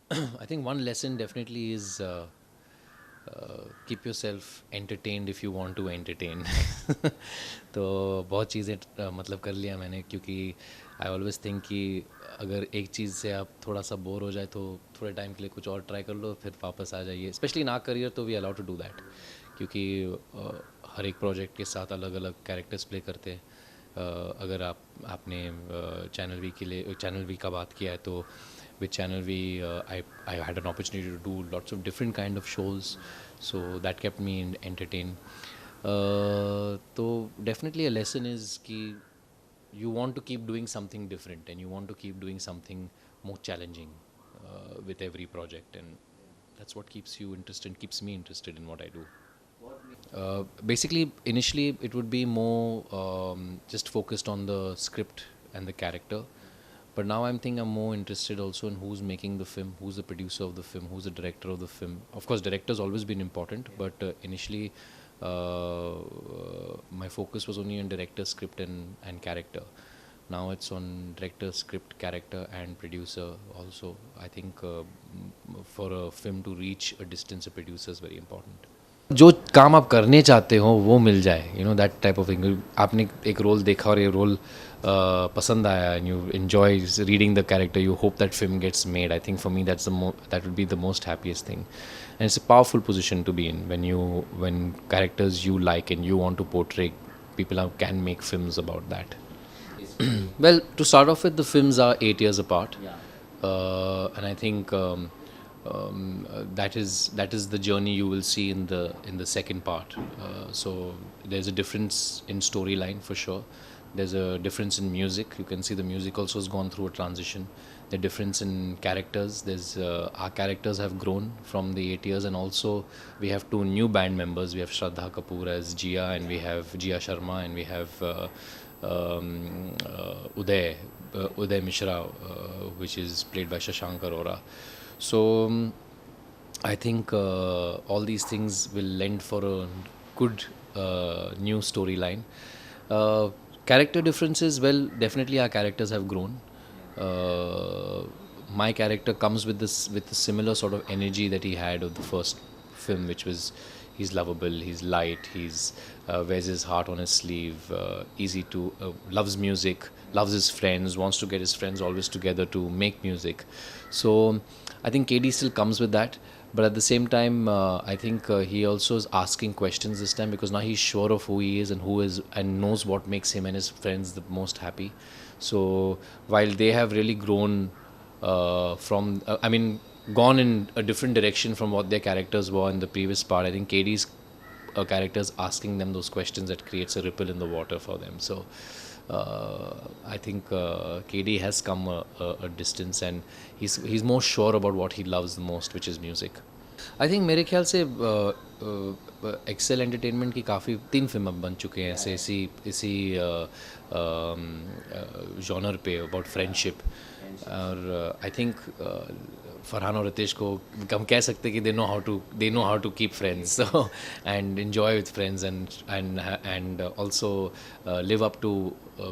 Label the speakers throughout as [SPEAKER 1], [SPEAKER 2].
[SPEAKER 1] I think one lesson definitely is keep yourself entertained if you want to entertain. तो बहुत चीज़ें मतलब कर लिया मैंने, क्योंकि आई ऑलवेज थिंक कि अगर एक चीज़ से आप थोड़ा सा बोर हो जाए तो थोड़े टाइम के लिए कुछ और ट्राई कर लो, फिर वापस आ जाइए, स्पेशली इन आवर करियर, तो we allow to do that, क्योंकि हर एक प्रोजेक्ट के साथ अलग अलग कैरेक्टर्स प्ले करते हैं. अगर आपने चैनल वी के लिए चैनल वी का बात किया है, तो with channel V, I had an opportunity to do lots of different kind of shows, so that kept me entertained. So definitely a lesson is कि you want to keep doing something different and you want to keep doing something more challenging with every project, and that's what keeps you interested, keeps me interested in what I do. Basically, initially it would be more just focused on the script and the character. But now I'm more interested also in who's making the film, who's the producer of the film, who's the director of the film. Of course, director's always been important, but initially my focus was only on director, script, and character. Now it's on director, script, character, and producer also. I think for a film to reach a distance, a producer is very important. जो काम आप करने चाहते हो वो मिल जाए, you know, that type of thing. आपने एक रोल देखा और ये रोल पसंद आया and you enjoy reading the character, you hope that film gets made. I think for me that would be the most happiest thing, and it's a powerful position to be in when characters you like and you want to portray, people can make films about that. Well, to start off with, the films are 8 years apart, and I think that is the journey you will see in the second part. So there's a difference in storyline for sure. There's a difference in music. You can see the music also has gone through a transition. The difference in characters. There's our characters have grown from the 8 years, and also we have two new band members. We have Shraddha Kapoor as Jia, and we have Jia Sharma, and we have Uday Mishra, which is played by Shashank Arora. So I think all these things will lend for a good new storyline. Character differences, well, definitely our characters have grown. My character comes with a similar sort of energy that he had of the first film, which was he's lovable, he's light, he's wears his heart on his sleeve, easy to loves music, loves his friends, wants to get his friends always together to make music. So I think KD still comes with that, but at the same time, I think he also is asking questions this time, because now he's sure of who he is and knows what makes him and his friends the most happy. So while they have really grown gone in a different direction from what their characters were in the previous part, I think KD's characters asking them those questions that creates a ripple in the water for them. So I think KD has come a distance, and he's more sure about what he loves the most, which is music. I think मेरे ख्याल से Excel entertainment की काफ़ी 3 film अब बन चुके हैं ऐसे इसी जॉनर पे अबाउट फ्रेंडशिप. और आई थिंक फरहान और रितेश को हम कह सकते हैं कि they know how to keep friends and enjoy with friends and also live up to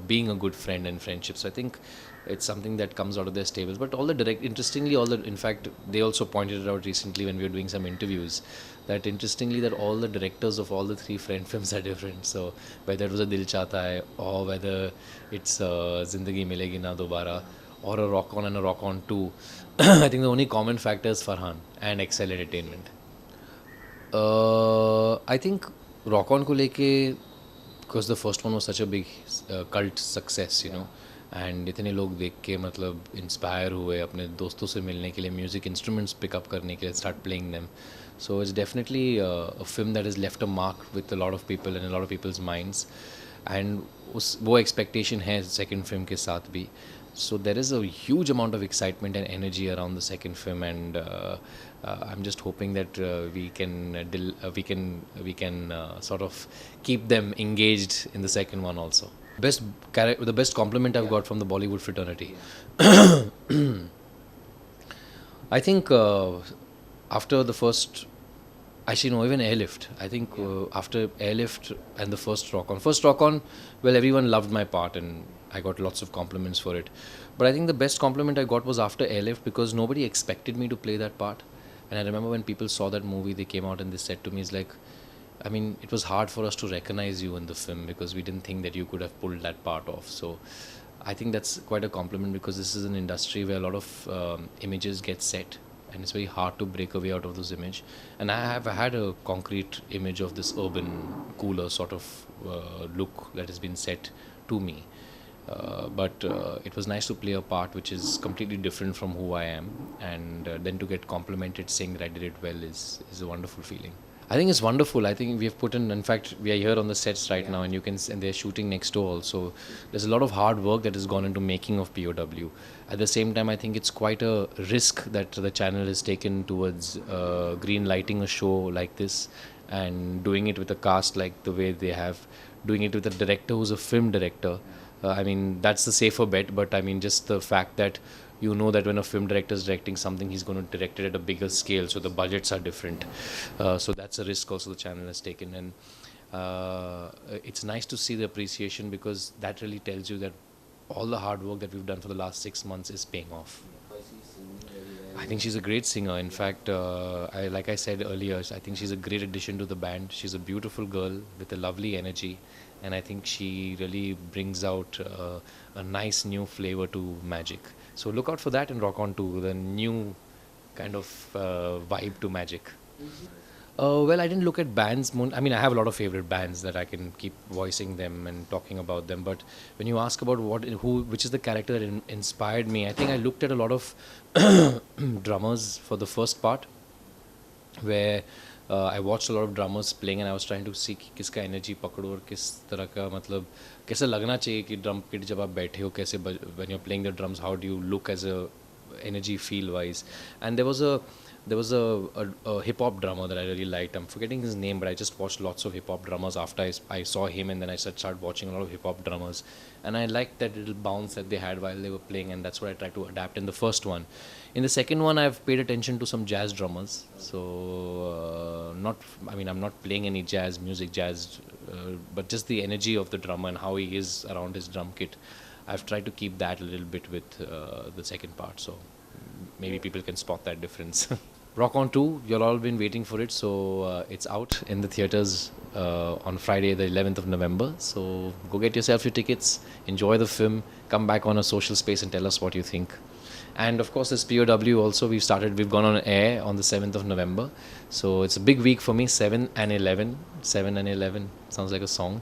[SPEAKER 1] being a good friend and friendship. So I think it's something that comes out of their stables. But interestingly, in fact, they also pointed it out recently when we were doing some interviews, that interestingly that all the directors of all the 3 friend films are different. So whether it was a Dil Chahta Hai, or whether it's Zindagi Milegi Na Dobara, or a Rock On and a Rock On 2, I think the only common factor is Farhan and Excel Entertainment. I think Rock On को लेके, because the first one was such a big cult success, you know, and इतने लोग देख के मतलब inspire हुए अपने दोस्तों से मिलने के लिए, म्यूज़िक इंस्ट्रूमेंट्स पिकअप करने के लिए, start playing them. So it's definitely a film that is left a mark with a lot of people and a lot of peoples minds, एंड वो एक्सपेक्टेशन है सेकेंड फिल्म के साथ भी. So there is a huge amount of excitement and energy around the second film, and I'm just hoping that we can sort of keep them engaged in the second one also. The best compliment I've got from the Bollywood fraternity. I think after the first Actually, no, even Airlift. I think after Airlift and the first Rock On, well, everyone loved my part and I got lots of compliments for it. But I think the best compliment I got was after Airlift because nobody expected me to play that part. And I remember when people saw that movie, they came out and they said to me, "It's like, I mean, it was hard for us to recognize you in the film because we didn't think that you could have pulled that part off." So I think that's quite a compliment because this is an industry where a lot of images get set and it's very hard to break away out of those images. And I have had a concrete image of this urban, cooler sort of look that has been set to me. But it was nice to play a part which is completely different from who I am, and then to get complimented saying that I did it well is a wonderful feeling. I think it's wonderful. I think we have put in fact, we are here on the sets right now, and you can, and they're shooting next door also. There's a lot of hard work that has gone into making of POW. At the same time, I think it's quite a risk that the channel has taken towards green lighting a show like this and doing it with a cast like the way they have, doing it with a director who's a film director. I mean, that's the safer bet, but I mean, just the fact that you know that when a film director is directing something, he's going to direct it at a bigger scale, so the budgets are different. So that's a risk also the channel has taken, and it's nice to see the appreciation because that really tells you that all the hard work that we've done for the last 6 months is paying off. I think she's a great singer. In fact, like I said earlier, I think she's a great addition to the band. She's a beautiful girl with a lovely energy, and I think she really brings out a nice new flavor to Magic. So look out for that and Rock On 2, the new kind of vibe to Magic. Well, I didn't look at bands. I mean, I have a lot of favorite bands that I can keep voicing them and talking about them. But when you ask about which is the character that inspired me, I think I looked at a lot of drummers for the first part, where I watched a lot of drummers playing, and I was trying to see कि किसका energy पकड़ो और किस तरह का मतलब कैसे लगना चाहिए कि drum kit जब आप बैठे हो कैसे when you're playing the drums, how do you look as a energy feel wise. And there was a hip hop drummer that I really liked. I'm forgetting his name, but I just watched lots of hip hop drummers after I saw him, and then I started watching a lot of hip hop drummers, and I liked that little bounce that they had while they were playing, and that's what I tried to adapt in the first one. In the second one, I've paid attention to some jazz drummers. So I'm not playing any jazz music, but just the energy of the drummer and how he is around his drum kit. I've tried to keep that a little bit with the second part, so maybe people can spot that difference. Rock On 2, you've all been waiting for it, so it's out in the theatres on Friday the 11th of November. So go get yourself your tickets, enjoy the film, come back on a social space and tell us what you think. And of course, this POW also, we've gone on air on the 7th of November. So it's a big week for me, 7 and 11. 7 and 11 sounds like a song.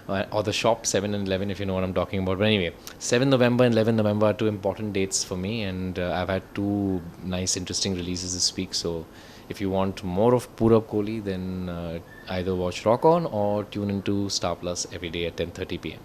[SPEAKER 1] Or the shop, 7 and 11, if you know what I'm talking about. But anyway, 7 November and 11 November are two important dates for me. And I've had two nice, interesting releases this week. So if you want more of Purab Kohli, then either watch Rock On or tune into Star Plus every day at 10:30 p.m.